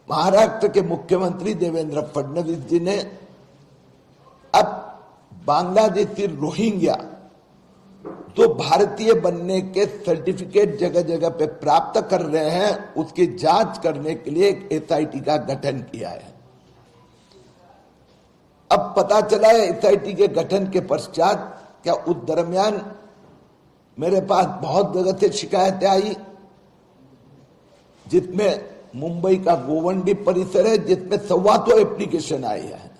महाराष्ट्र के मुख्यमंत्री देवेंद्र फडणवीस जी ने अब बांग्लादेशी रोहिंग्या जो भारतीय बनने के सर्टिफिकेट जगह जगह पे प्राप्त कर रहे हैं, उसकी जांच करने के लिए एक एसआईटी का गठन किया है। अब पता चला है एसआईटी के गठन के पश्चात क्या उस दरमियान मेरे पास बहुत जगह से शिकायतें आई, जिसमें मुंबई का गोवंडी परिसर है जिसमें 125 एप्लीकेशन आए हैं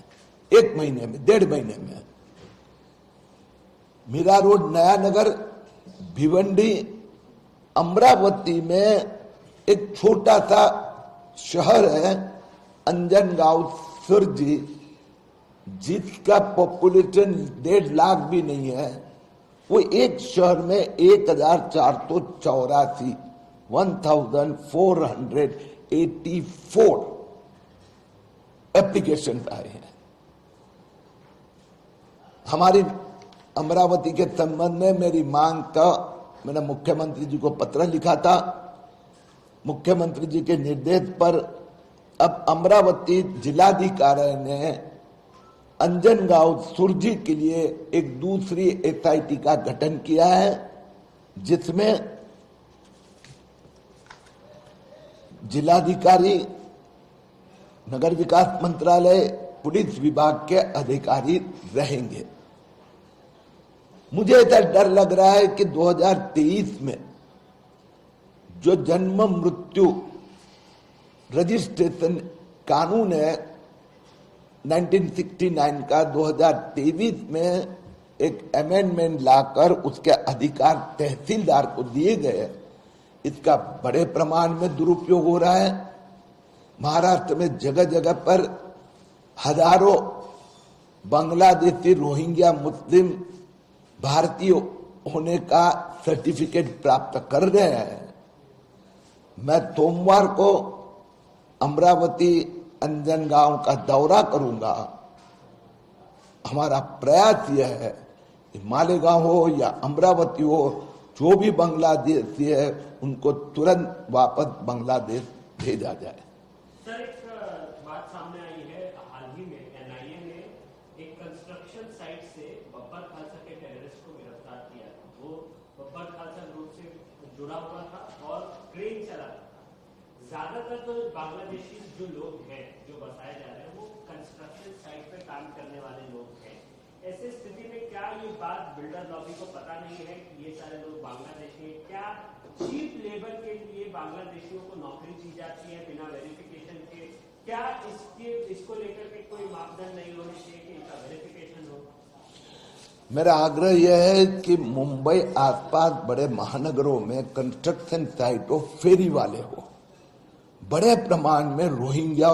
एक महीने में, 1.5 महीने में। मीरा रोड, नया नगर, भिवंडी, अमरावती में एक छोटा सा शहर है अंजनगांव सुरजी, जिसका पॉपुलेशन 1.5 लाख भी नहीं है। वो एक शहर में 1484 1484 एप्लीकेशन आए हैं। हमारी अमरावती के संबंध में मेरी मांग का मैंने मुख्यमंत्री जी को पत्र लिखा था। मुख्यमंत्री जी के निर्देश पर अब अमरावती जिलाधिकारी ने अंजनगांव सुरजी के लिए एक दूसरी एसआईटी का गठन किया है, जिसमें जिलाधिकारी, नगर विकास मंत्रालय, पुलिस विभाग के अधिकारी रहेंगे। मुझे ऐसा डर लग रहा है कि 2023 में जो जन्म मृत्यु रजिस्ट्रेशन कानून है 1969 का, 2023 में एक अमेंडमेंट लाकर उसके अधिकार तहसीलदार को दिए गए, इसका बड़े प्रमाण में दुरुपयोग हो रहा है। महाराष्ट्र में जगह जगह पर हजारों बांग्लादेशी, रोहिंग्या मुस्लिम भारतीय होने का सर्टिफिकेट प्राप्त कर रहे हैं। मैं सोमवार को अमरावती अंजनगांव का दौरा करूंगा। हमारा प्रयास यह है कि मालेगांव हो या अमरावती हो, जो भी बांग्लादेशी है उनको तुरंत वापस बांग्लादेश भेजा जाए। सर, एक बात सामने आई है, हाल ही में एनआईए ने एक कंस्ट्रक्शन साइट से बब्बर खालसा के टेररिस्ट को गिरफ्तार किया। वो बब्बर खालसा ग्रुप से जुड़ा हुआ था और क्रेन चला था। ज्यादातर तो बांग्लादेशी जो लोग हैं, जो बसाए जा रहे हैं, वो कंस्ट्रक्शन साइट पे काम करने वाले लोग हैं। ऐसे स्थिति में क्या ये बात बिल्डर लॉबी को पता नहीं है कि ये सारे लोग बांग्लादेशी हैं? क्या चीप लेबर के लिए बांग्लादेशियों को नौकरी दी जाती है बिना वेरिफिकेशन के? क्या इसको लेकर के कोई मापदंड नहीं होने चाहिए कि इनका वेरिफिकेशन हो? मेरा आग्रह यह है कि मुंबई आसपास बड़े महानगरों में कंस्ट्रक्शन साइट हो, फेरी वाले हो, बड़े प्रमाण में रोहिंग्या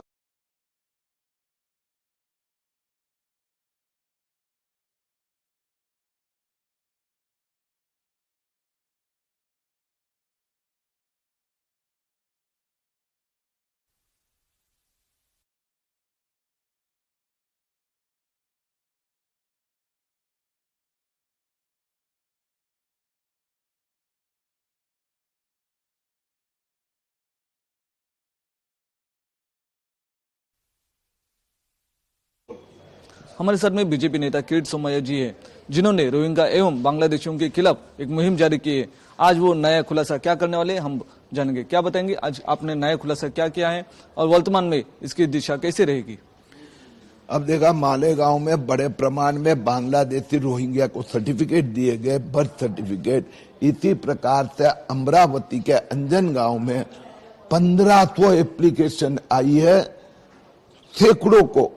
हमारे साथ में बीजेपी नेता किरीट सोमैया जी है, जिन्होंने रोहिंग्या एवं बांग्लादेशियों के खिलाफ एक मुहिम जारी की है। आज वो नया खुलासा क्या करने वाले हैं हम जानेंगे। क्या बताएंगे आज आपने नया खुलासा क्या किया है और वर्तमान में इसकी दिशा कैसे रहेगी? अब देखा, मालेगांव में बड़े प्रमाण में बांग्लादेशी रोहिंग्या को सर्टिफिकेट दिए गए, बर्थ सर्टिफिकेट। इसी प्रकार से अमरावती के अंजनगांव में 1500 एप्लीकेशन आई है। सैकड़ों को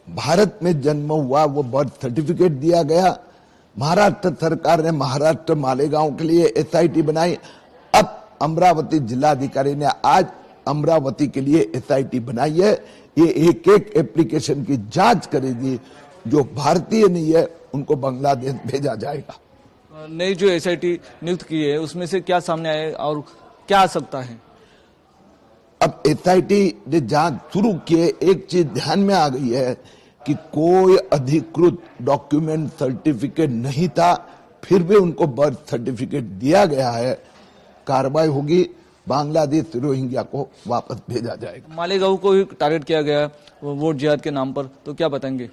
भारत में जन्म हुआ वो बर्थ सर्टिफिकेट दिया गया। महाराष्ट्र सरकार ने महाराष्ट्र मालेगांव के लिए एसआईटी बनाई। अब अमरावती जिलाधिकारी ने आज अमरावती के लिए एसआईटी बनाई है। ये एक एक एप्लीकेशन की जांच करेगी। जो भारतीय नहीं है उनको बांग्लादेश भेजा जाएगा। नई जो एसआईटी नियुक्त की है उसमें से क्या सामने आए और क्या आ सकता है? अब एसआईटी ने जांच शुरू किए, एक चीज ध्यान में आ गई है कि कोई अधिकृत डॉक्यूमेंट सर्टिफिकेट नहीं था, फिर भी उनको बर्थ सर्टिफिकेट दिया गया है। कार्रवाई होगी। बांग्लादेश रोहिंग्या को वापस भेजा जाएगा। मालेगांव को ही टारगेट किया गया है वोट जिहाद के नाम पर, तो क्या बताएंगे?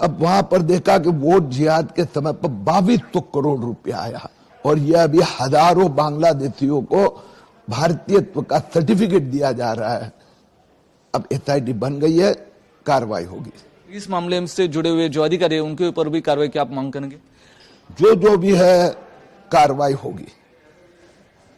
अब वहां पर देखा कि वोट जिहाद के समय पर 2200 करोड़ रुपया आया और यह अभी हजारों बांग्लादेशियों को भारतीयत्व का सर्टिफिकेट दिया जा रहा है। अब एसआईटी बन गई है, कार्रवाई होगी। इस मामले से जुड़े हुए जो अधिकारी है उनके ऊपर भी कार्रवाई की आप मांग करेंगे? जो भी है कार्रवाई होगी।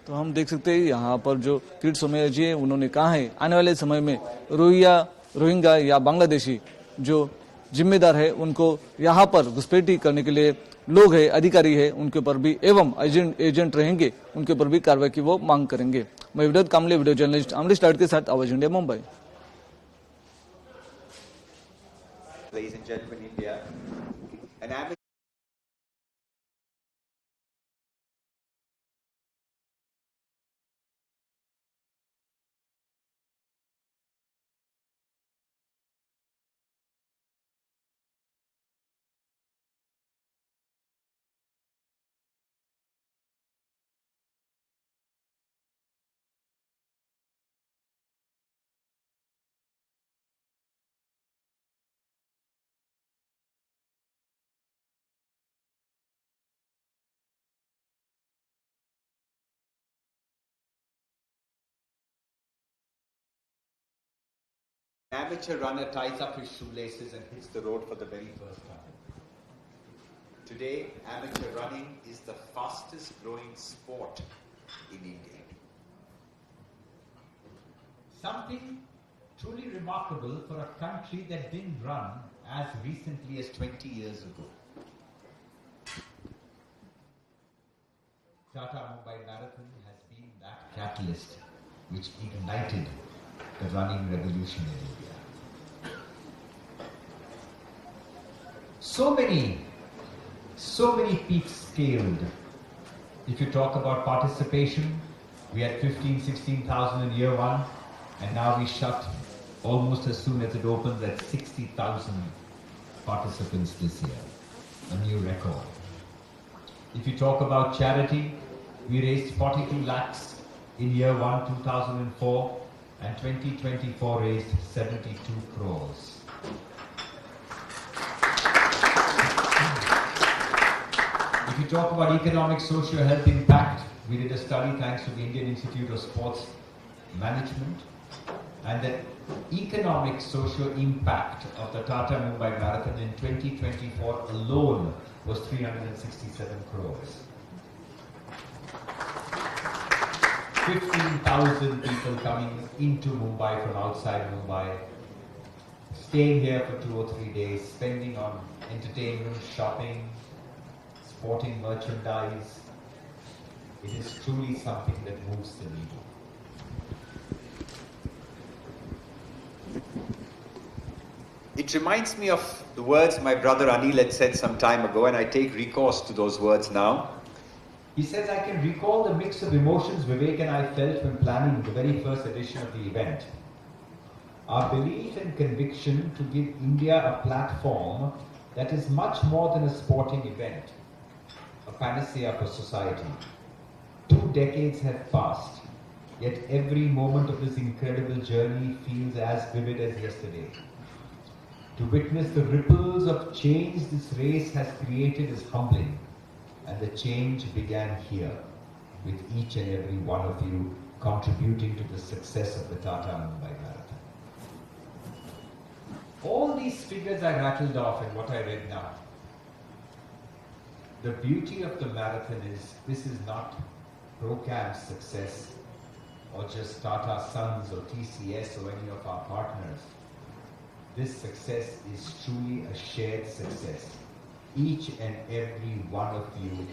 तो हम देख सकते हैं यहाँ पर जो किरीट सोमैया जी है उन्होंने कहा है आने वाले समय में रोहिंग्या या बांग्लादेशी जो जिम्मेदार है उनको यहाँ पर घुसपैठी करने के लिए लोग है, अधिकारी है, उनके ऊपर भी एवं एजेंट रहेंगे उनके ऊपर भी कार्रवाई की वो मांग करेंगे। मैं विनोद कामले, वीडियो जर्नलिस्ट अमरीश लाड के साथ आवाज India, Mumbai. Ladies and gentlemen, India, an amateur runner ties up his shoelaces and hits the road for the very first time. Today, amateur running is the fastest growing sport in India. Something truly remarkable for a country that didn't run as recently as 20 years ago. Tata Mumbai Marathon has been that catalyst which ignited the running revolution in India. So many peaks scaled. If you talk about participation, we had 16,000 in year one, and now we shut almost as soon as it opens at 60,000 participants this year, a new record. If you talk about charity, we raised 42 lakhs in year one, 2004, and 2024 raised 72 crores. If you talk about economic, socio-health impact, we did a study thanks to the Indian Institute of Sports Management, and the economic, socio impact of the Tata Mumbai Marathon in 2024 alone was 367 crores. 15,000 people coming into Mumbai from outside Mumbai, staying here for 2 or 3 days, spending on entertainment, shopping, sporting merchandise. It is truly something that moves the needle. It reminds me of the words my brother Anil had said some time ago, and I take recourse to those words now. He says, I can recall the mix of emotions Vivek and I felt when planning the very first edition of the event. Our belief and conviction to give India a platform that is much more than a sporting event, a panacea for society. 2 decades have passed, yet every moment of this incredible journey feels as vivid as yesterday. To witness the ripples of change this race has created is humbling, and the change began here, with each and every one of you contributing to the success of the Tata Mumbai Marathon. All these figures I rattled off and what I read now. The beauty of the marathon is this is not Procam's success or just Tata Sons or TCS or any of our partners. This success is truly a shared success. Each and every one of you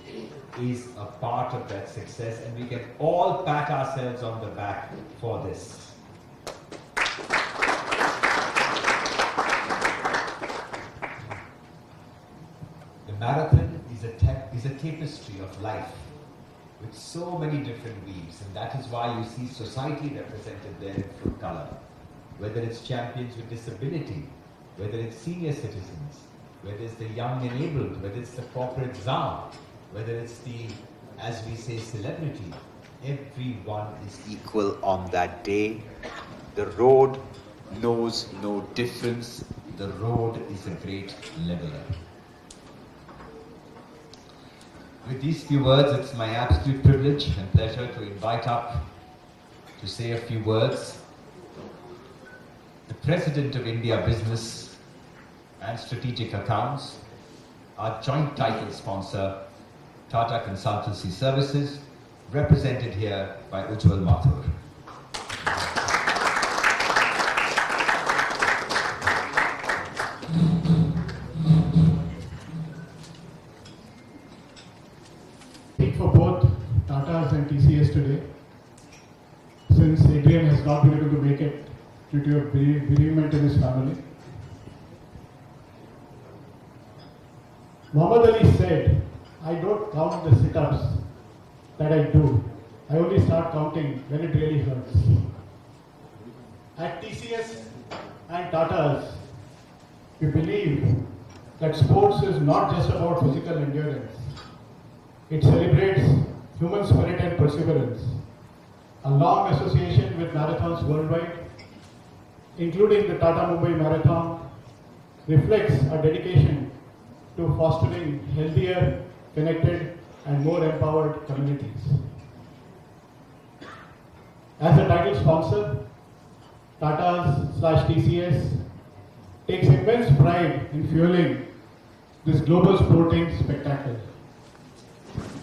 is a part of that success, and we can all pat ourselves on the back for this. The marathon is a tapestry of life with so many different weaves, and that is why you see society represented there in full color. Whether it's champions with disability, whether it's senior citizens, whether it's the young enabled, whether it's the corporate czar, whether it's the, as we say, celebrity, everyone is equal on that day. The road knows no difference. The road is a great leveler. With these few words, it's my absolute privilege and pleasure to invite up to say a few words the President of India Business and Strategic Accounts, our joint title sponsor, Tata Consultancy Services, represented here by Ujjwal Mathur. Speak for both Tatas and TCS today, since Adrian has not been able to make it due to a bereavement in his family. Muhammad Ali said, I don't count the sit-ups that I do. I only start counting when it really hurts. At TCS and Tatas, we believe that sports is not just about physical endurance. It celebrates human spirit and perseverance. A long association with marathons worldwide, including the Tata Mumbai Marathon, reflects our dedication to fostering healthier, connected, and more empowered communities. As a title sponsor, Tatas/TCS takes immense pride in fueling this global sporting spectacle,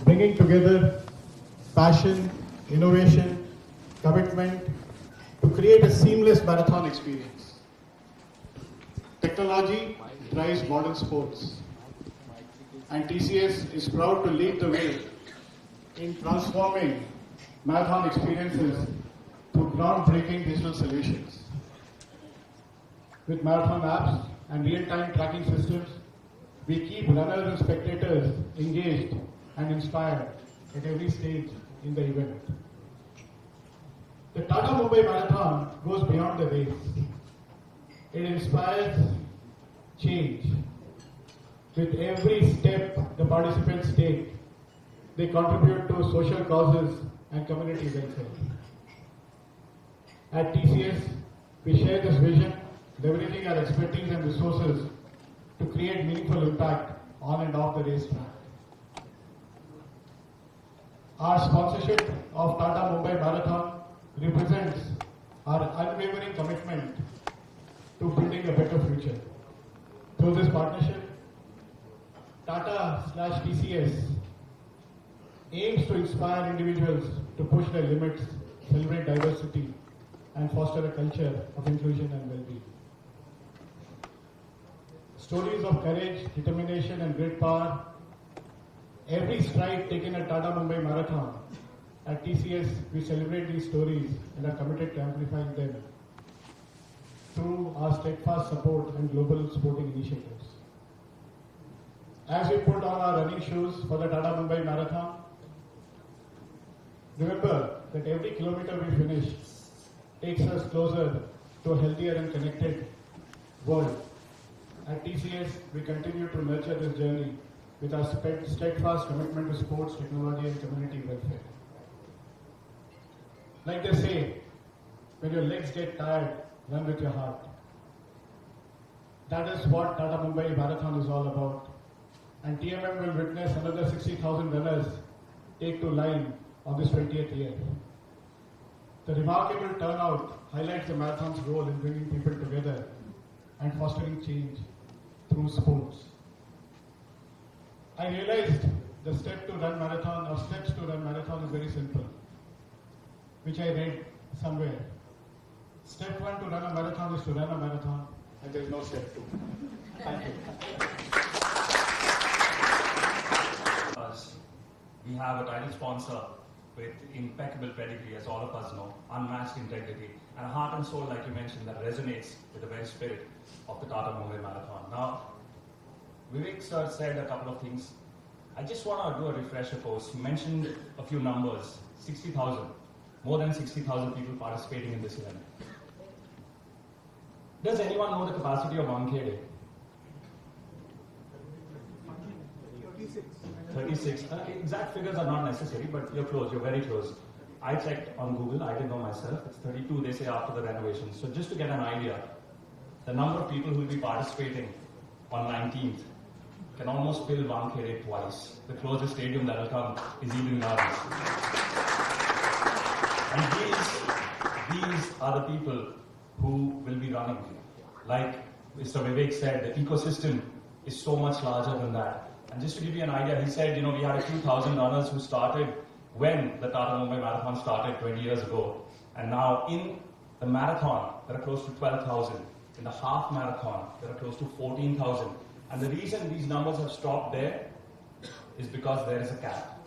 bringing together passion, innovation, commitment to create a seamless marathon experience. Technology drives modern sports, and TCS is proud to lead the way in transforming marathon experiences through groundbreaking digital solutions. With marathon apps and real-time tracking systems, we keep runners and spectators engaged and inspired at every stage in the event. The Tata Mumbai Marathon goes beyond the race. It inspires change. With every step the participants take, they contribute to social causes and community welfare. At TCS, we share this vision, leveraging our expertise and resources to create meaningful impact on and off the racetrack. Our sponsorship of Tata Mumbai Marathon represents our unwavering commitment to building a better future. Through this partnership, Tata/TCS aims to inspire individuals to push their limits, celebrate diversity, and foster a culture of inclusion and well-being. Stories of courage, determination, and great power. Every stride taken at Tata Mumbai Marathon. At TCS, we celebrate these stories and are committed to amplifying them through our steadfast support and global sporting initiatives. As we put on our running shoes for the Tata Mumbai Marathon, remember that every kilometer we finish takes us closer to a healthier and connected world. At TCS, we continue to nurture this journey with our steadfast commitment to sports, technology, and community welfare. Like they say, when your legs get tired, run with your heart. That is what Tata Mumbai Marathon is all about. And TMM will witness another 60,000 runners take to line on this 20th year. The remarkable turnout highlights the marathon's role in bringing people together and fostering change through sports. I realized the steps to run marathon is very simple, which I read somewhere. Step 1 to run a marathon is to run a marathon, and there is no step 2. Thank you. We have a title sponsor with impeccable pedigree, as all of us know, unmatched integrity, and a heart and soul, like you mentioned, that resonates with the very spirit of the Tata Mumbai Marathon. Now, Vivek sir said a couple of things. I just want to do a refresher course. He mentioned a few numbers, 60,000, more than 60,000 people participating in this event. Does anyone know the capacity of Wankhede? 36. Exact figures are not necessary, but you're close, you're very close. I checked on Google, I didn't know myself, it's 32, they say, after the renovation. So just to get an idea, the number of people who will be participating on 19th can almost fill Wankhede twice. The closest stadium that will come is Eden Gardens. And these are the people who will be running. Like Mr. Vivek said, the ecosystem is so much larger than that. And just to give you an idea, he said, we had a few thousand runners who started when the Tata Mumbai Marathon started 20 years ago. And now in the marathon, there are close to 12,000. In the half marathon, there are close to 14,000. And the reason these numbers have stopped there is because there is a cap.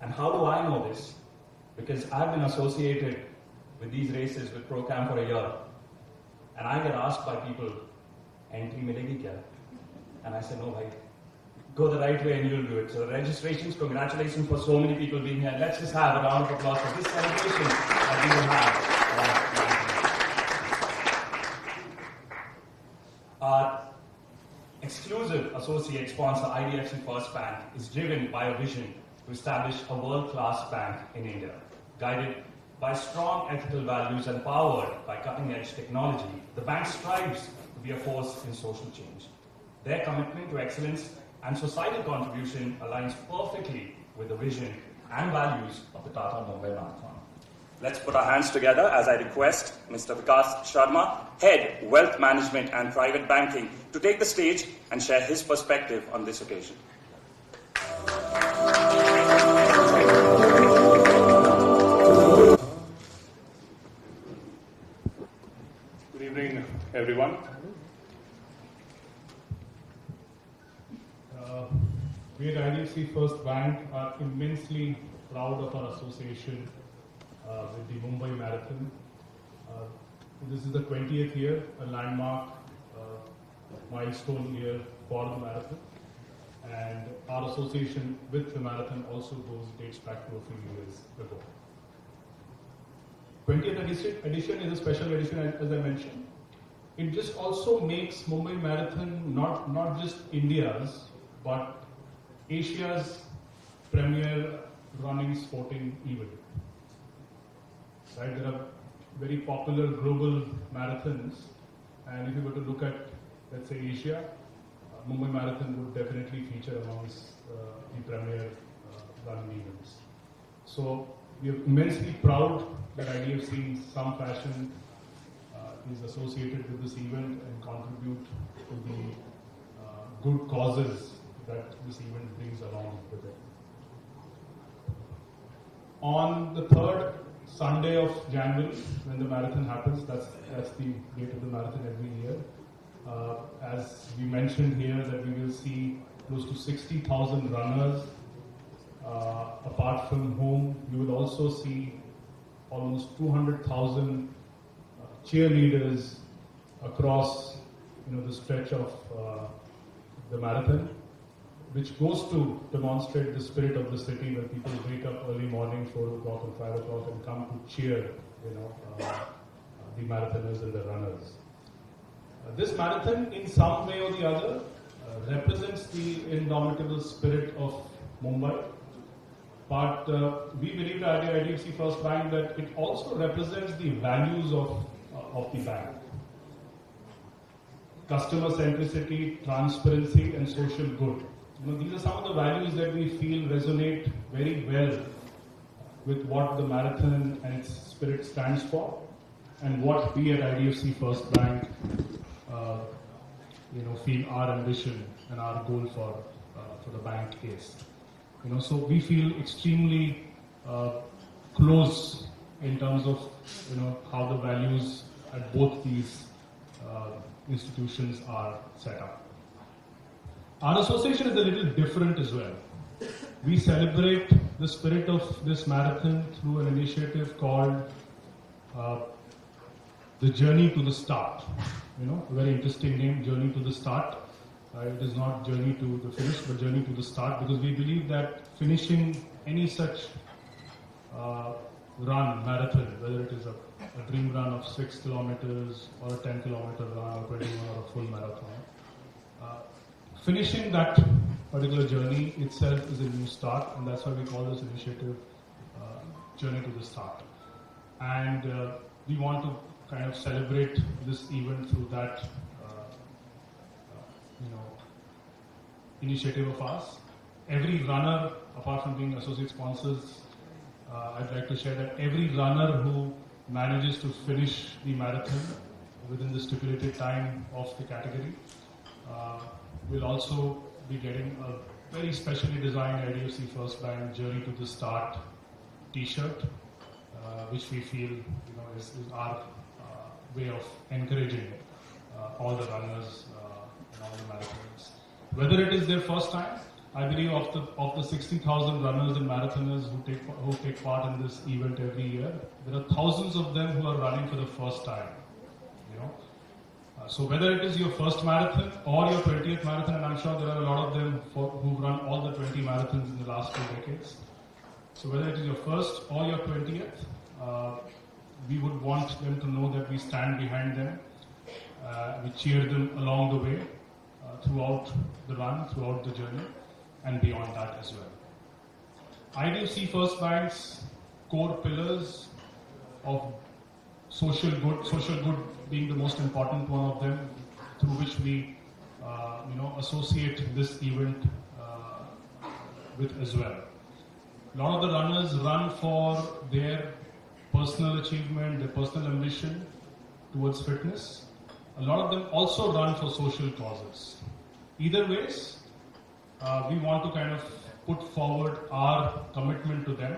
And how do I know this? Because I've been associated with these races with ProCam for a year. And I get asked by people, entry milegi kya? And I say, no, bhai, go the right way and you'll do it. So registrations, congratulations for so many people being here. Let's just have a round of applause for this celebration that we will have. Our exclusive associate sponsor, IDFC First Bank, is driven by a vision to establish a world-class bank in India. Guided by strong ethical values and powered by cutting-edge technology, the bank strives to be a force in social change. Their commitment to excellence and societal contribution aligns perfectly with the vision and values of the Tata Mumbai Marathon. Let's put our hands together as I request Mr. Vikas Sharma, Head, Wealth Management and Private Banking, to take the stage and share his perspective on this occasion. Good evening, everyone. We at IDFC First Bank are immensely proud of our association with the Mumbai Marathon. This is the 20th year, a landmark milestone year for the marathon. And our association with the marathon also dates back to a few years ago. 20th edition is a special edition, as I mentioned. It just also makes Mumbai Marathon not just India's, but Asia's premier running sporting event. Right? There are very popular global marathons, and if you were to look at, let's say, Asia, Mumbai Marathon would definitely feature amongst the premier running events. So we are immensely proud that IDFC in some fashion is associated with this event and contribute to the good causes that this event brings along with it. On the third Sunday of January, when the marathon happens, that's the date of the marathon every year. As we mentioned here, that we will see close to 60,000 runners. Apart from whom, you will also see almost 200,000 cheerleaders across, the stretch of the marathon, which goes to demonstrate the spirit of the city when people wake up early morning, 4 o'clock and 5 o'clock, and come to cheer, the marathoners and the runners. This marathon, in some way or the other, represents the indomitable spirit of Mumbai. But we believe at IDFC First Bank that it also represents the values of the bank. Customer centricity, transparency, and social good. These are some of the values that we feel resonate very well with what the marathon and its spirit stands for, and what we at IDFC First Bank, feel our ambition and our goal for the bank is. So we feel extremely close in terms of how the values at both these institutions are set up. Our association is a little different as well. We celebrate the spirit of this marathon through an initiative called the Journey to the Start. A very interesting name, Journey to the Start. It is not journey to the finish, but journey to the start, because we believe that finishing any such marathon, whether it is a dream run of 6 kilometers or a 10-kilometer run or 21 or a full marathon, finishing that particular journey itself is a new start, and that's why we call this initiative Journey to the Start. And we want to kind of celebrate this event through that initiative of ours. Every runner, apart from being associate sponsors, I'd like to share that every runner who manages to finish the marathon within the stipulated time of the category will also be getting a very specially designed IDFC First Bank Journey to the Start T-shirt, which we feel is our way of encouraging all the runners and all the marathoners. Whether it is their first time, I believe of the 60,000 runners and marathoners who take part in this event every year, there are thousands of them who are running for the first time. So whether it is your first marathon or your 20th marathon, and I'm sure there are a lot of them who've run all the 20 marathons in the last 2 decades. So whether it is your first or your 20th, we would want them to know that we stand behind them. We cheer them along the way throughout the run, throughout the journey, and beyond that as well. IDFC First Bank's core pillars of social good being the most important one of them, through which we associate this event with as well. A lot of the runners run for their personal achievement, their personal ambition towards fitness. A lot of them also run for social causes. Either ways, we want to kind of put forward our commitment to them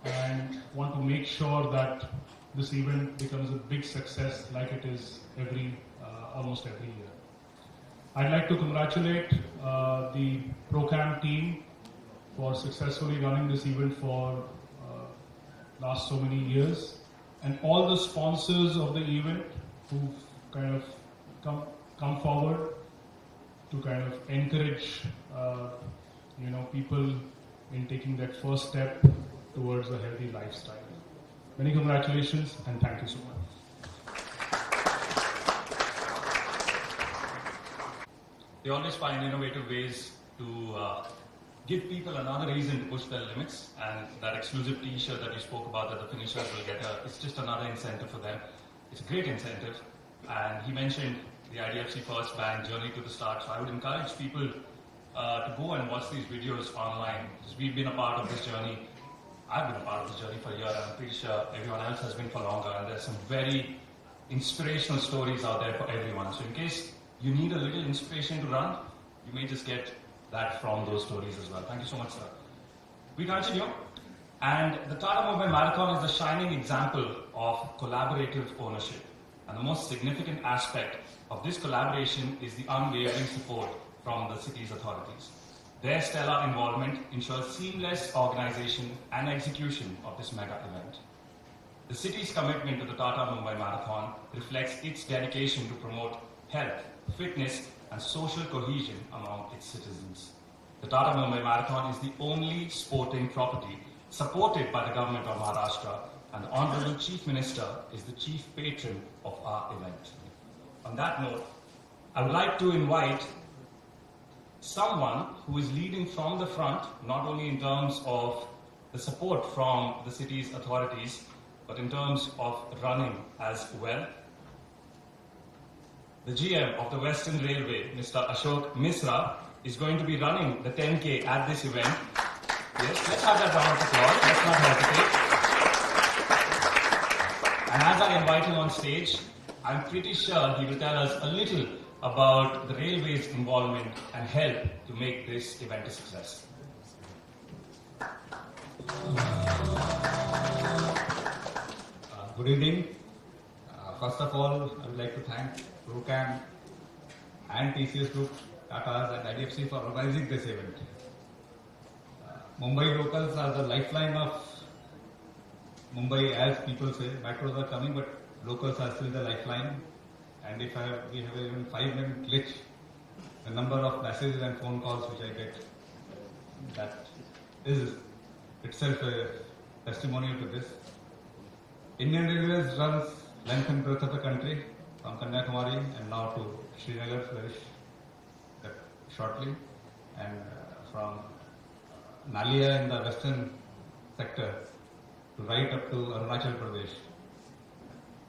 and want to make sure that this event becomes a big success like it is almost every year. I'd like to congratulate the ProCam team for successfully running this event for last so many years, and all the sponsors of the event who've kind of come forward to kind of encourage people in taking that first step towards a healthy lifestyle. Many congratulations and thank you so much. They always find innovative ways to give people another reason to push their limits, and that exclusive T-shirt that you spoke about that the finishers will get, it's just another incentive for them. It's a great incentive, and he mentioned the IDFC First Bank Journey to the Start, so I would encourage people to go and watch these videos online, because we've been a part of this journey. I've been a part of this journey for a year, and I'm pretty sure everyone else has been for longer, and there's some very inspirational stories out there for everyone. So in case you need a little inspiration to run, you may just get that from those stories as well. Thank you so much, sir. We continue, and the Tata Mumbai Marathon is a shining example of collaborative ownership. And the most significant aspect of this collaboration is the unwavering support from the city's authorities. Their stellar involvement ensures seamless organization and execution of this mega event. The city's commitment to the Tata Mumbai Marathon reflects its dedication to promote health, fitness, and social cohesion among its citizens. The Tata Mumbai Marathon is the only sporting property supported by the government of Maharashtra, and the Honorable Chief Minister is the chief patron of our event. On that note, I would like to invite someone who is leading from the front, not only in terms of the support from the city's authorities, but in terms of running as well. The GM of the Western Railway, Mr. Ashok Misra, is going to be running the 10K at this event. Yes, let's have that round of applause. Let's not hesitate. And as I invite him on stage, I'm pretty sure he will tell us a little about the railway's involvement and help to make this event a success. Good evening. First of all, I would like to thank ProCam and TCS Group, Tata and IDFC for organizing this event. Mumbai locals are the lifeline of Mumbai, as people say. Macros are coming, but locals are still the lifeline. And if we have even 5-minute glitch, the number of messages and phone calls which I get, that is itself a testimonial to this. Indian Railways runs length and breadth of the country, from Kanyakumari and now to Srinagar very shortly, and from Nalia in the western sector to right up to Arunachal Pradesh.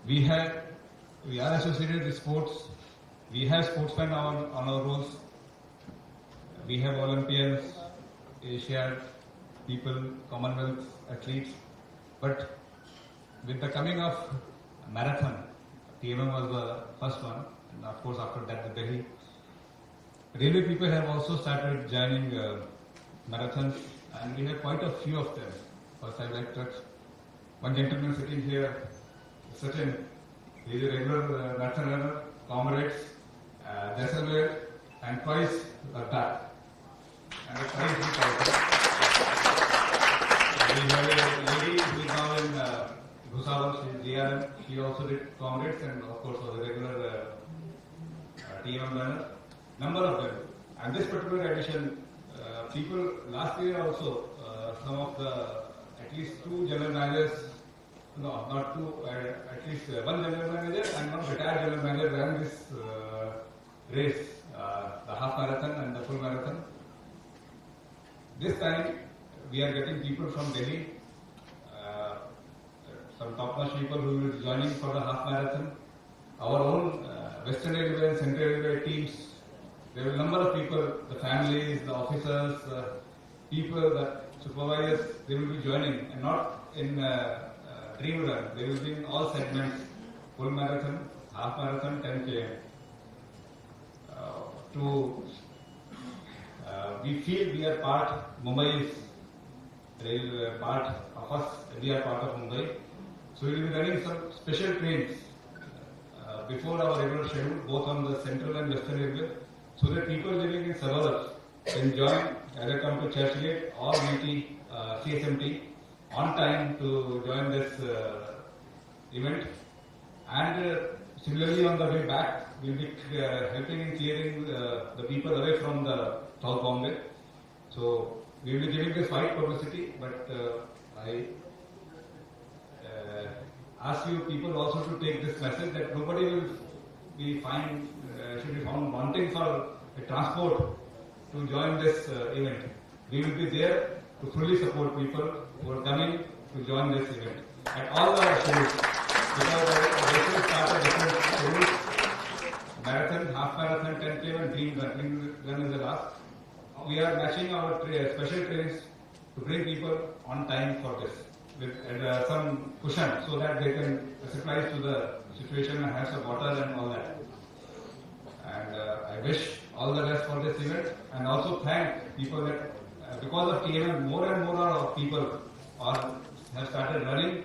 We are associated with sports. We have sportsmen on our rolls. We have Olympians, Asia people, Commonwealth athletes. But with the coming of marathon, TMM was the first one, and of course after that the Delhi. Railway people have also started joining marathons, and we have quite a few of them. First I like touch. One gentleman sitting here, Sachin, he is a regular marathon runner, comrades, Jaisalmer, and twice Ladakh. And a twice we have a lady who is now in Bhusaval, she is DRM, she also did comrades and of course was a regular TMM runner. Number of them. And this particular edition, people last year also, some of the, at least two general managers, no, not two, at least one general manager and one retired general manager ran this race, the half marathon and the full marathon. This time, we are getting people from Delhi, some top-notch people who will be joining for the half marathon. Our own Western Railway and Central Railway teams. There are a number of people, the families, the officers, people, the supervisors, they will be joining, and not in dream run. They will be in all segments, full marathon, half marathon, 10 km. We feel we are part, Mumbai is part of us, we are part of Mumbai. So we will be running some special trains before our regular schedule, both on the Central and Western Railway, so that people living in suburbs can join, either come to Churchgate or VT, CSMT on time to join this event. And similarly on the way back, we will be helping in clearing the people away from the South Bombay. So we will be giving this wide publicity, but I ask you people also to take this message that nobody will be should be found wanting for a transport to join this event. We will be there to fully support people who are coming to join this event at all the schedules, because the races start at different schedules. Marathon, half marathon, 10 km and dream run is the last. We are matching our special trains to bring people on time for this with some cushion so that they can supplies to the situation and have some water and all that. And I wish all the best for this event, and also thank people that because of TMM more and more of people have started running,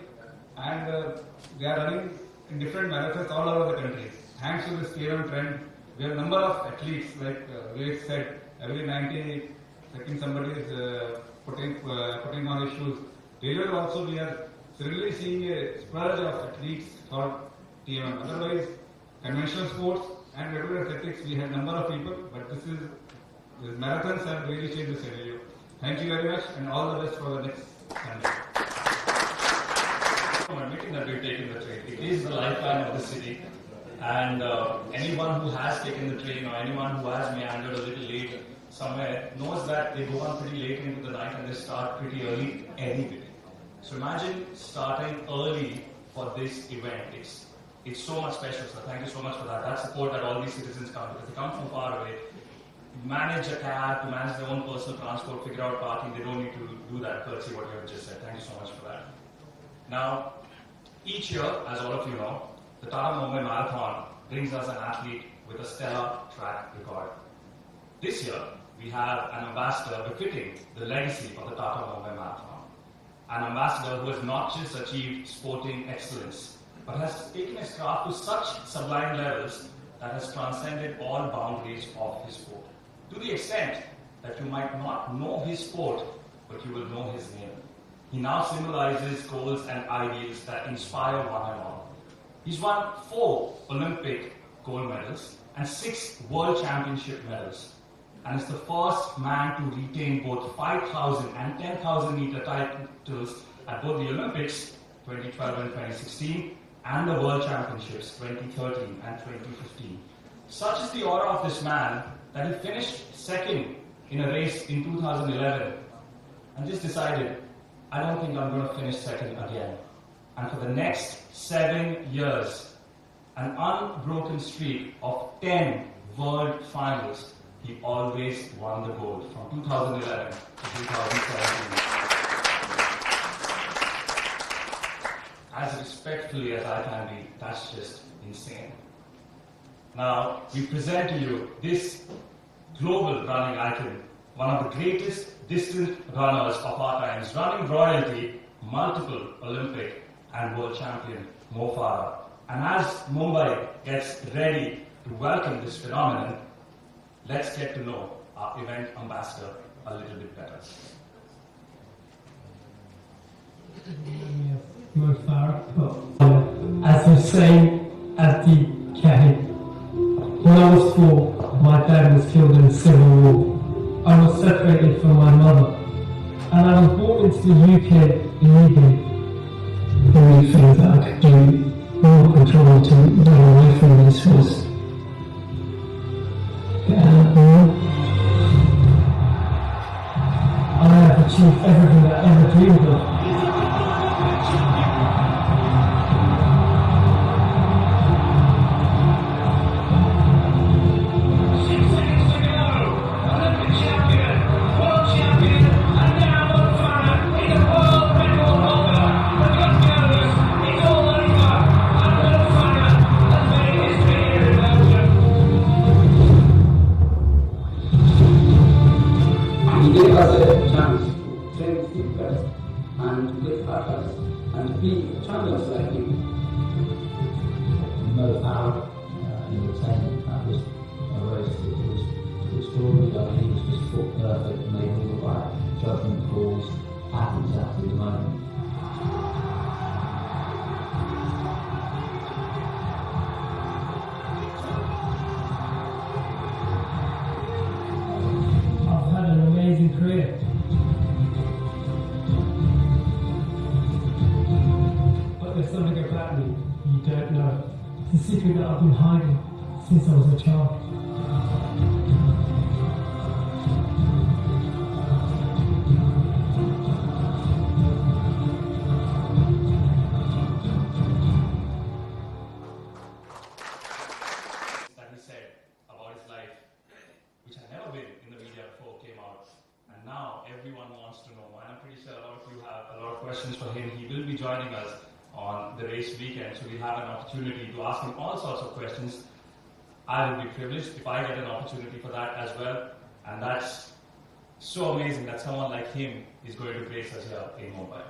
and they are running in different marathons all over the country. Thanks to this TMM trend, we have a number of athletes, like Vivek said, every 90 seconds somebody is putting on his shoes. Railway also we are really seeing a splurge of athletes for TMM. Otherwise, conventional sports and regular athletics, we have number of people, but this marathons have really changed the scenario. Thank you very much, and all the best for the next Sunday. I'm admitting that we've taken the train. It is the lifeline of the city, and anyone who has taken the train or anyone who has meandered a little late somewhere knows that they go on pretty late into the night and they start pretty early anyway. So imagine starting early for this event. It's so much special, so thank you so much for that. That support that all these citizens come, because they come from far away, manage a cab, to manage their own personal transport, figure out parking. They don't need to do that courtesy what you have just said. Thank you so much for that. Now, each year, as all of you know, the Tata Mumbai Marathon brings us an athlete with a stellar track record. This year, we have an ambassador befitting the legacy of the Tata Mumbai Marathon. An ambassador who has not just achieved sporting excellence, but has taken his craft to such sublime levels that has transcended all boundaries of his sport. To the extent that you might not know his sport, but you will know his name. He now symbolizes goals and ideals that inspire one and all. He's won 4 Olympic gold medals and 6 World Championship medals, and is the first man to retain both 5,000 and 10,000 meter titles at both the Olympics 2012 and 2016 and the World Championships 2013 and 2015. Such is the aura of this man that he finished second in a race in 2011 and just decided I don't think I'm going to finish second again. And for the next 7 years, an unbroken streak of 10 world finals, he always won the gold from 2011 to 2017. As respectfully as I can be, that's just insane. Now, we present to you this global running icon, one of the greatest distant runners of our times, running royalty, multiple Olympic and world champion Mo Farah. And as Mumbai gets ready to welcome this phenomenon, let's get to know our event ambassador a little bit better. Mo Farah, as you say, at the Kahin. When I was 4, my dad was killed in a civil war. I was separated from my mother, and I was brought into the UK illegally. The only thing that I could do, more control to run away from this was get out of the world. I have achieved everything that I ever dreamed of. He gave us a chance to train still best and to get partners and be champions like him. Mo Farah, in the 10, that was a race that was extraordinary. I mean, he was just foot perfect, made all the right judgment calls, happens after the moment. I've had an amazing career. But there's something about me you don't know. It's a secret that I've been hiding since I was a child. That he said about his life, which had never been in the media before, came out. And now everyone wants to know. And I'm pretty sure a lot of you have a lot of questions for him. He will be joining us on the race weekend, so we'll have an opportunity to ask him all sorts of questions. I will be privileged if I get an opportunity for that as well. And that's so amazing that someone like him is going to grace us here in Mumbai.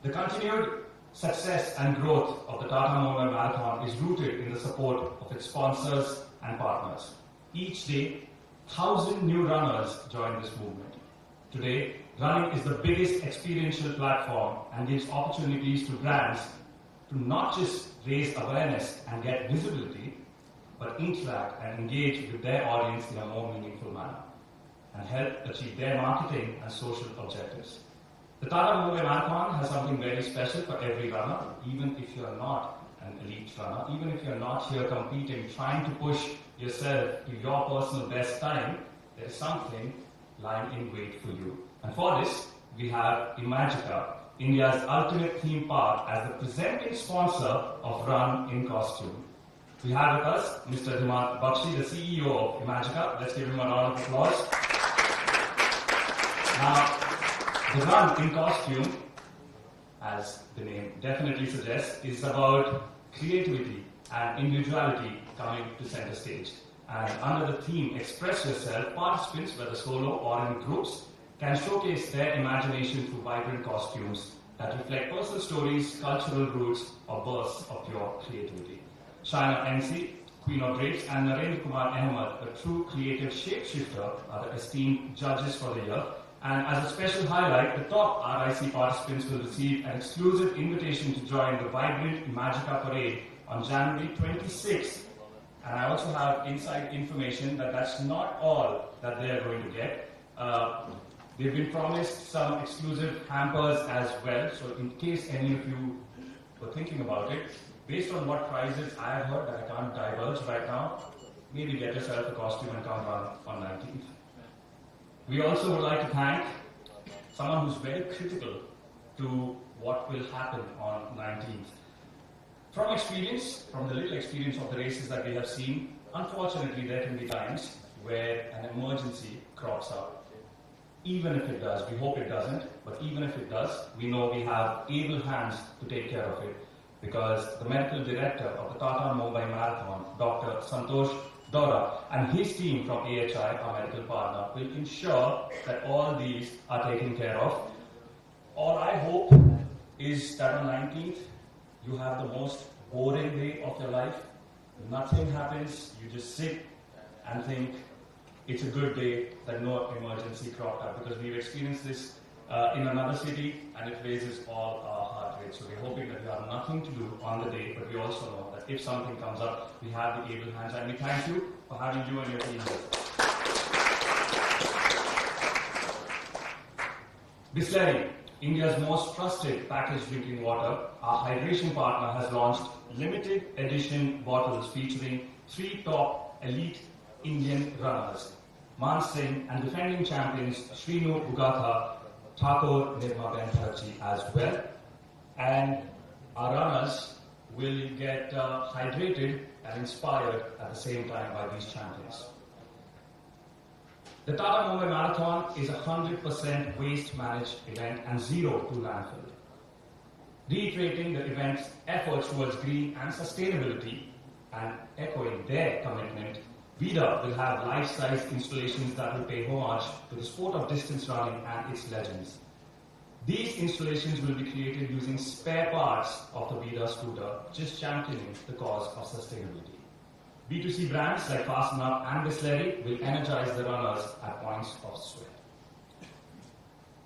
The continued success and growth of the Tata Mumbai Marathon is rooted in the support of its sponsors and partners. Each day, 1,000 new runners join this movement. Today, running is the biggest experiential platform and gives opportunities to brands to not just raise awareness and get visibility, but interact and engage with their audience in a more meaningful manner and help achieve their marketing and social objectives. The Tata Mumbai Marathon has something very special for every runner, even if you are not an elite runner, even if you are not here competing, trying to push yourself to your personal best time, there is something lying in wait for you. And for this, we have Imagica, India's ultimate theme park, as the presenting sponsor of Run in Costume. We have with us Mr. Himant Bakshi, the CEO of Imagica. Let's give him a round of applause. Now, the Run in Costume, as the name definitely suggests, is about creativity and individuality coming to center stage. And under the theme Express Yourself, participants, whether solo or in groups, can showcase their imagination through vibrant costumes that reflect personal stories, cultural roots, or bursts of pure creativity. Shaina NC, Queen of Drapes, and Narendra Kumar Ahmed, a true creative shapeshifter, are the esteemed judges for the year. And as a special highlight, the top RIC participants will receive an exclusive invitation to join the vibrant Imagica Parade on January 26th. And I also have inside information that that's not all that they are going to get. They've been promised some exclusive hampers as well. So in case any of you were thinking about it, based on what prizes I have heard that I can't divulge right now, maybe get yourself a costume and come run on 19th. We also would like to thank someone who's very critical to what will happen on 19th. From experience, from the little experience of the races that we have seen, unfortunately there can be times where an emergency crops up. Even if it does, we hope it doesn't, but even if it does, we know we have able hands to take care of it, because the medical director of the Tata Mumbai Marathon, Dr. Santosh Dora, and his team from AHI, our medical partner, will ensure that all these are taken care of. All I hope is that on 19th, you have the most boring day of your life. Nothing happens, you just sit and think it's a good day that no emergency cropped up, because we've experienced this in another city and it raises all our heart rates. So we're hoping that we have nothing to do on the day, but we also know that if something comes up, we have the able hands, and we thank you for having you and your team here. Bisleri, India's most trusted packaged drinking water, our hydration partner has launched limited edition bottles featuring 3 top elite Indian runners, Man Singh, and defending champions Shrinu Bugatha, Thakur Nirma Ben Bharji as well. And our runners will get hydrated and inspired at the same time by these champions. The Tata Mumbai Marathon is a 100% waste managed event and zero to landfill. Reiterating the event's efforts towards green and sustainability and echoing their commitment, VIDA will have life-size installations that will pay homage to the sport of distance running and its legends. These installations will be created using spare parts of the VIDA scooter, just championing the cause of sustainability. B2C brands like Fasten Up and Bisleri will energize the runners at points of sweat.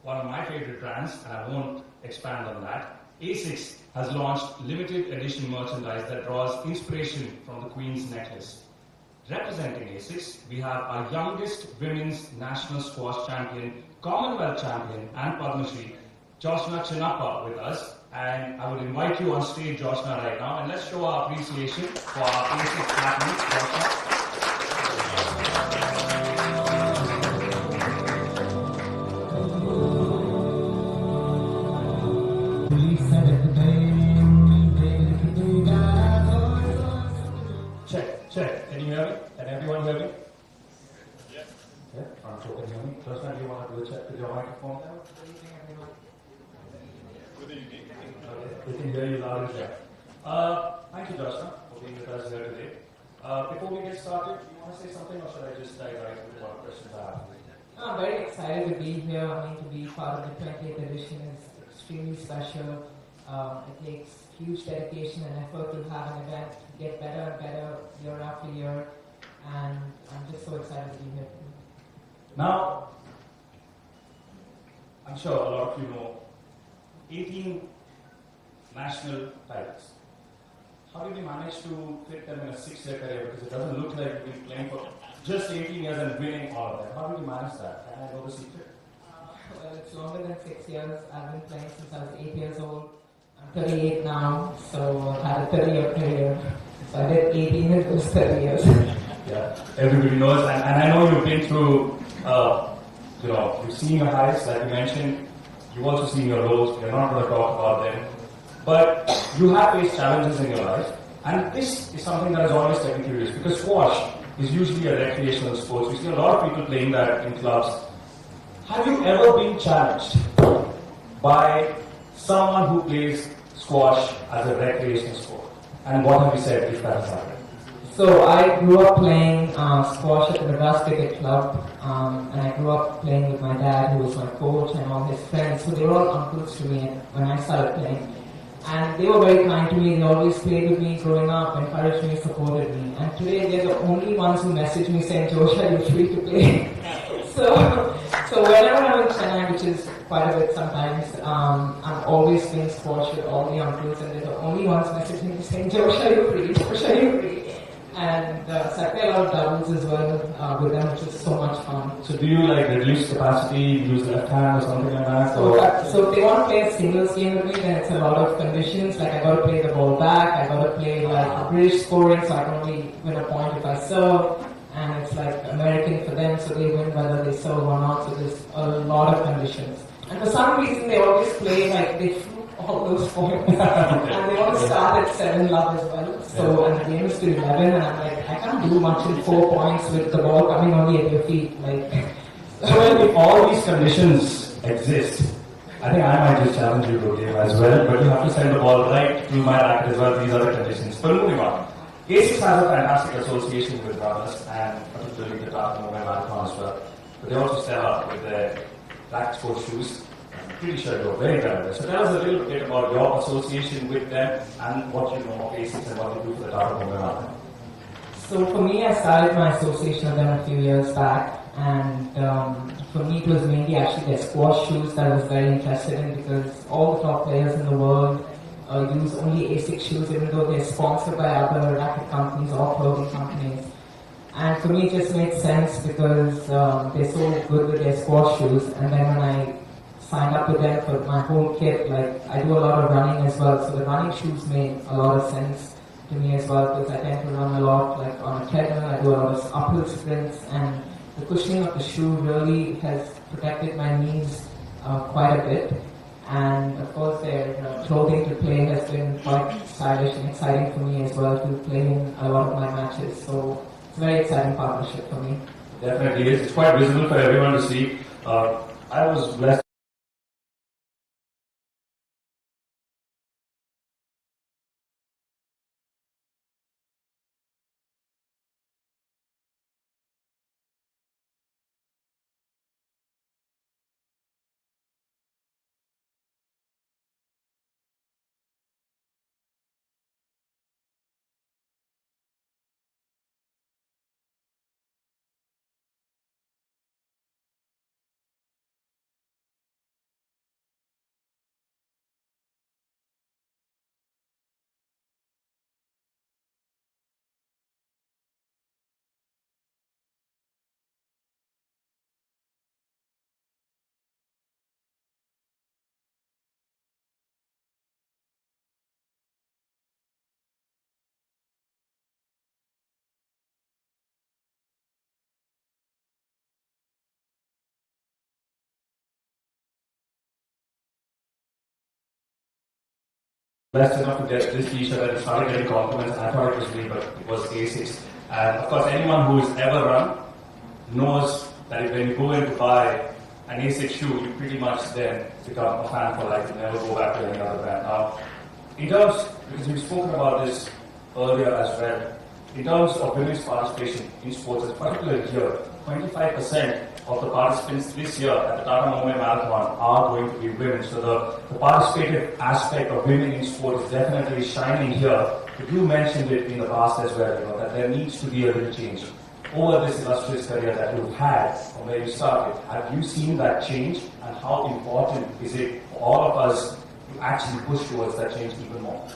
One of my favorite brands, and I won't expand on that, ASICS has launched limited edition merchandise that draws inspiration from the Queen's necklace. Representing ASICS, we have our youngest women's national squash champion, Commonwealth champion, and Padma Shri, Joshna Chinappa, with us. And I would invite you on stage, Joshna, right now, and let's show our appreciation for our ASICS athletes. Joshna. Check. Can you hear me? Can everyone hear me? Yeah. Yeah? I'm sure can you hear me. Joshna, do you want to do a check with your microphone? We can hear you loud and clear. Thank you, Joshna, for being with us here today. Before we get started, do you want to say something, or should I just dive right into what questions I have? I'm very excited to be here. I mean, to be part of the 20th edition is extremely special. It takes huge dedication and effort to have an event get better and better year after year, and I'm just so excited to be here. Now, I'm sure a lot of you know 18 national titles. How did you manage to fit them in a 6-year career? Because it doesn't look like you've been playing for just 18 years and winning all of them. How did you manage that? Can I know the secret? Well, it's longer than 6 years. I've been playing since I was 8 years old. I'm 38 now, so I had a 30-year career. So I did 18 years, it was 30 years. Yeah, everybody knows, and I know you've been through, you've seen your highs, like you mentioned, you've also seen your lows, we're not going to talk about them, but you have faced challenges in your life, and this is something that has always kept me curious, because squash is usually a recreational sport. We see a lot of people playing that in clubs. Have you ever been challenged by someone who plays squash as a recreational sport? And what have you said if that has happened? So I grew up playing squash at the Madras Cricket Club, and I grew up playing with my dad, who was my coach, and all his friends. So they were all uncles to me when I started playing. And they were very kind to me. They always played with me growing up, encouraged me, supported me. And today they're the only ones who message me saying, "Joshua, you're free to play." So whenever I'm in Chennai, which is quite a bit sometimes, I'm always playing squash with all the uncles, and they're the only ones messaging me saying, "Joshua, you're free, Joshua, you're free." And so I play a lot of doubles as well with them, which is so much fun. So do you like reduce capacity, use left hand or something like that? So if they want to play a singles game with me, then it's a lot of conditions. Like I got to play the ball back, I got to play like British scoring, so I can only win a point if I serve. And it's like American for them, so they win whether they serve or not. So there's a lot of conditions. And for some reason, they always play like they shoot all those points. And they want to start at 7 love as well. So, and the game is to 11, and I'm like, I can't do much in 4 points with the ball coming only at your feet. Like, so if all these conditions exist, I think I might just challenge you to a game as well, but you have to send the ball right to my racket as well. These are the conditions. But moving on. ASICS has a fantastic association with runners, and particularly the Tata Mumbai Marathon as well. But they also sell out with their racket sports shoes. I'm pretty sure you're very proud of it. So tell us a little bit about your association with them and what you know of ASICS and what they do for the Tata Mumbai Marathon. so for me, I started my association with them a few years back. And for me, it was mainly actually their squash shoes that I was very interested in, because all the top players in the world use only ASICS shoes, even though they're sponsored by other racket companies or clothing companies. And for me, it just made sense because they're so good with their squash shoes. And then when I signed up with them for my whole kit, like I do a lot of running as well, so the running shoes made a lot of sense to me as well, because I tend to run a lot, like on a treadmill. I do a lot of uphill sprints, and the cushioning of the shoe really has protected my knees quite a bit. And of course, their clothing to play has been quite stylish and exciting for me as well, to play in a lot of my matches. So it's a very exciting partnership for me. Definitely is. It's quite visible for everyone to see. I was blessed. Blessed enough to get this t-shirt and started getting compliments. I thought it was me, but it was ASICS. And of course, anyone who has ever run knows that when you go in to buy an ASICS shoe, you pretty much then become a fan for life and never go back to any other brand. Now, in terms, because we've spoken about this earlier as well, in terms of women's participation in sports, particularly here, 25% of the participants this year at the Tata Mumbai Marathon are going to be women. So the participative aspect of women in sport is definitely shining here. But you mentioned it in the past as well, that there needs to be a little change. Over this illustrious career that you've had from where you started, have you seen that change, and how important is it for all of us to actually push towards that change even more?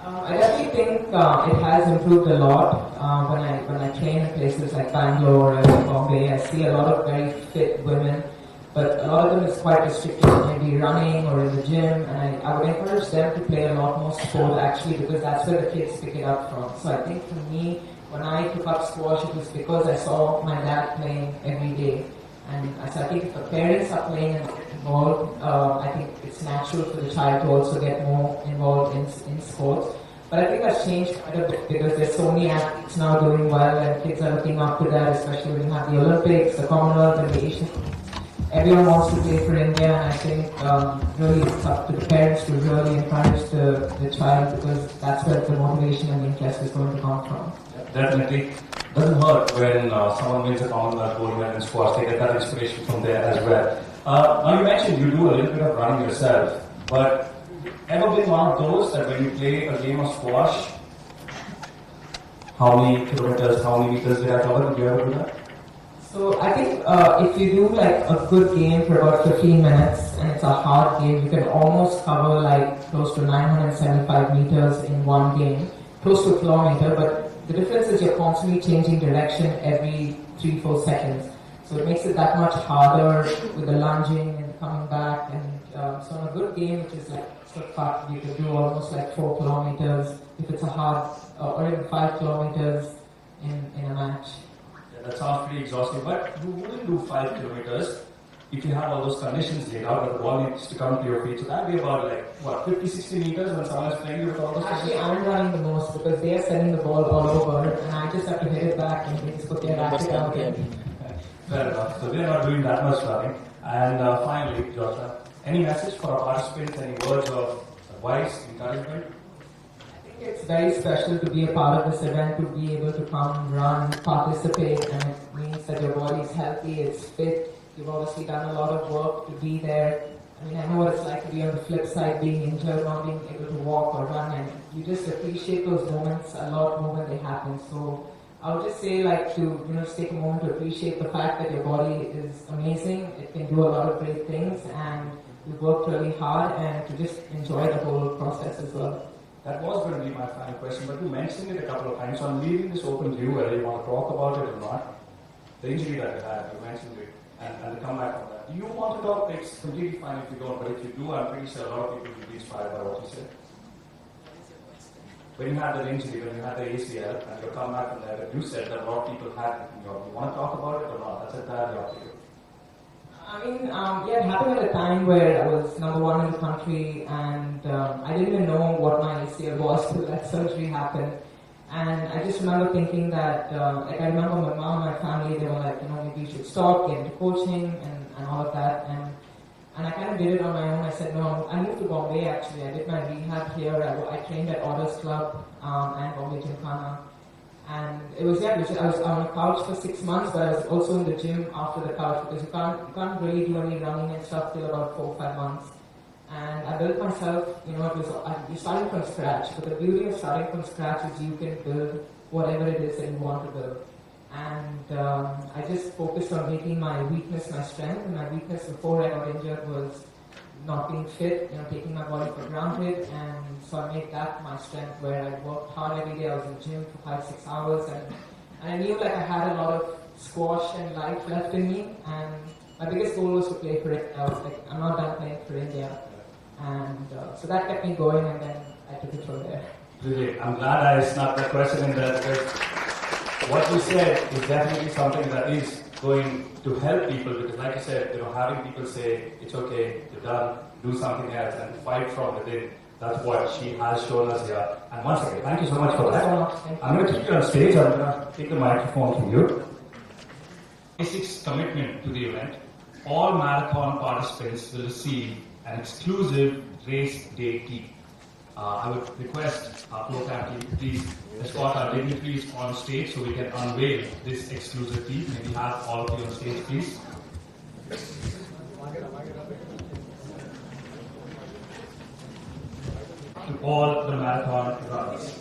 I definitely think it has improved a lot. When I train in places like Bangalore or Bombay, I see a lot of very fit women, but a lot of them is quite restricted, maybe running or in the gym. And I would encourage them to play a lot more sport actually, because that's where the kids pick it up from. So I think for me, when I took up squash, it was because I saw my dad playing every day. And so I think if the parents are playing and involved, I think it's natural for the child to also get more involved in sports. But I think that's changed quite a bit, because there's so many athletes now doing well, and kids are looking up to that, especially when you have the Olympics, the Commonwealth, and the Asian. Everyone wants to play for India, and I think really it's up to the parents to really encourage the child, because that's where the motivation and the interest is going to come from. Definitely. Doesn't hurt when someone wins a Commonwealth gold medal in squash. They get that inspiration from there as well. Now you mentioned you do a little bit of running yourself, but ever been one of those that when you play a game of squash, how many kilometers, how many meters did I cover? Did you ever do that? So I think if you do like a good game for about 15 minutes and it's a hard game, you can almost cover like close to 975 meters in one game, close to a kilometer, but the difference is you're constantly changing direction every 3-4 seconds. So it makes it that much harder with the lunging and coming back. And so on a good game, which is like fast, you could do almost like 4 kilometers if it's a hard, or even 5 kilometers in a match. Yeah, that sounds pretty exhausting, but you wouldn't do 5 kilometers if you have all those conditions laid out, that the ball needs to come to your feet, so that would be about 50, 60 meters when someone is playing with all those Actually, I'm running the most because they are sending the ball all over, and I just have to hit it back and they just put their racket out there. Fair enough. So they are not doing that much running. And finally, Joshua, any message for our participants, any words of advice, encouragement? I think it's very special to be a part of this event, to be able to come, run, participate, and it means that your body is healthy, it's fit. You've obviously done a lot of work to be there. I mean, I know what it's like to be on the flip side, being injured, not being able to walk or run, and you just appreciate those moments a lot more when they happen. So I would just say, to just take a moment to appreciate the fact that your body is amazing. It can do a lot of great things, and you've worked really hard, and to just enjoy the whole process as well. That was going to be my final question, but you mentioned it a couple of times, so I'm leaving this open to you whether you want to talk about it or not. The injury that you had, you mentioned it, and the comeback from that. Do you want to talk? It's completely fine if you don't, but if you do, I'm pretty sure a lot of people will be inspired by what you said. When you had the injury, when you had the ACL, and your comeback from there, you said that a lot of people had it in your. You want to talk about it or not? That's entirely up to you. I mean, it happened at a time where I was number one in the country, and I didn't even know what my ACL was till that surgery happened. And I just remember thinking that, I remember my mom and my family, they were like, maybe you should stop, get into coaching, and all of that. And I kind of did it on my own. I said, no, I moved to Bombay actually. I did my rehab here. I trained at Orders Club and Bombay Gymkhana. And it was, I was on a couch for 6 months, but I was also in the gym after the couch because you can't really do any running and stuff till about 4 or 5 months. And I built myself, you're starting from scratch. But the beauty of starting from scratch is you can build whatever it is that you want to build. And I just focused on making my weakness my strength. And my weakness before I got injured was not being fit, taking my body for granted. And so I made that my strength, where I worked hard every day. I was in the gym for 5-6 hours. And I knew I had a lot of squash and life left in me. And my biggest goal was to play for India. I was like, I'm not done playing for India. And so that kept me going, and then I took it from there. Really, I'm glad I snuck that question in there, because what you said is definitely something that is going to help people, because like you said, having people say, it's okay, you're done, do something else, and fight from within. That's what she has shown us here. And once again, thank you so much for that. I'm going to keep you on stage. I'm going to take the microphone from you. Basic commitment to the event. All marathon participants will receive an exclusive race day key. I would request our program team to please escort our dignitaries on stage so we can unveil this exclusive key. May we have all of you on stage, please. To all the marathon runners.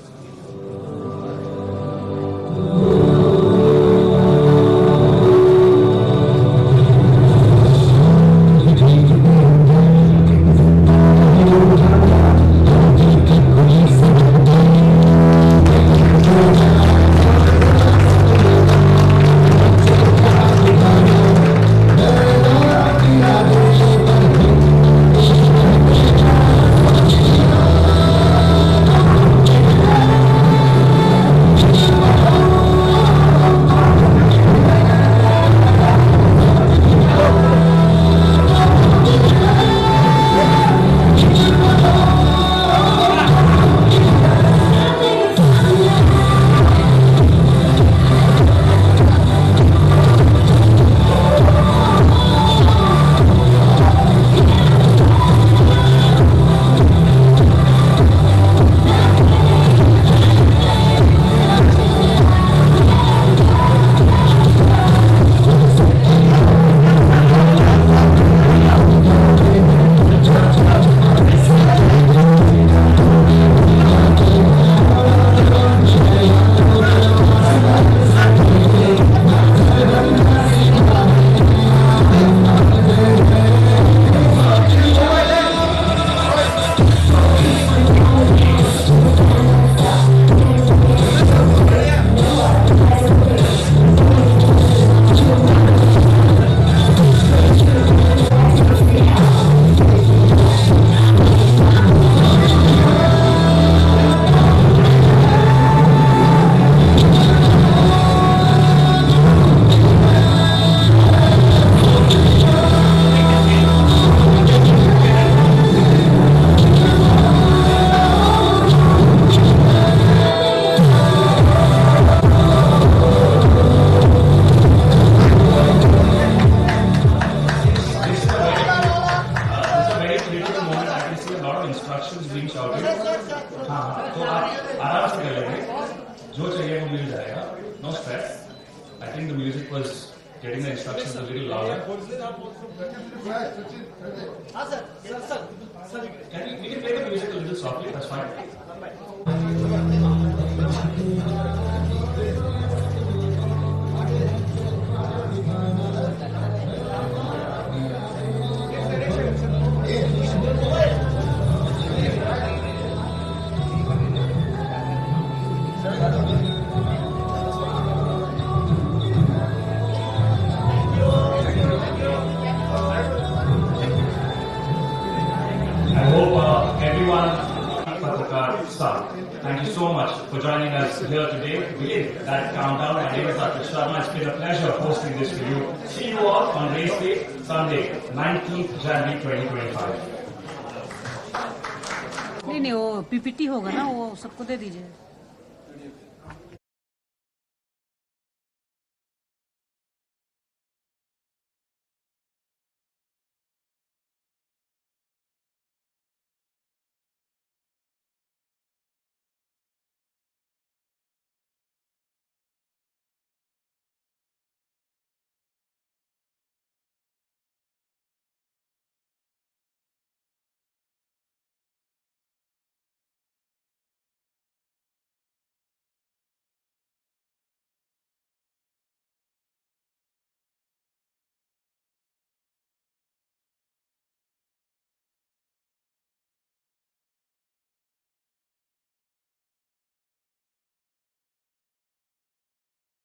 instructions being shouted. हाँ, तो आप आराम से कर लेंगे, जो चाहिए वो मिल जाएगा, no stress. I think the music was getting the instructions a little louder. We can play the music a little softly, that's fine. Thank you so much for joining us here today to begin that countdown. My name is Dr. Sharma. It's been a pleasure hosting this for you. See you all on race day, Sunday, 19th January 2025. नहीं वो PPT होगा ना, वो सबको दे दीजिए.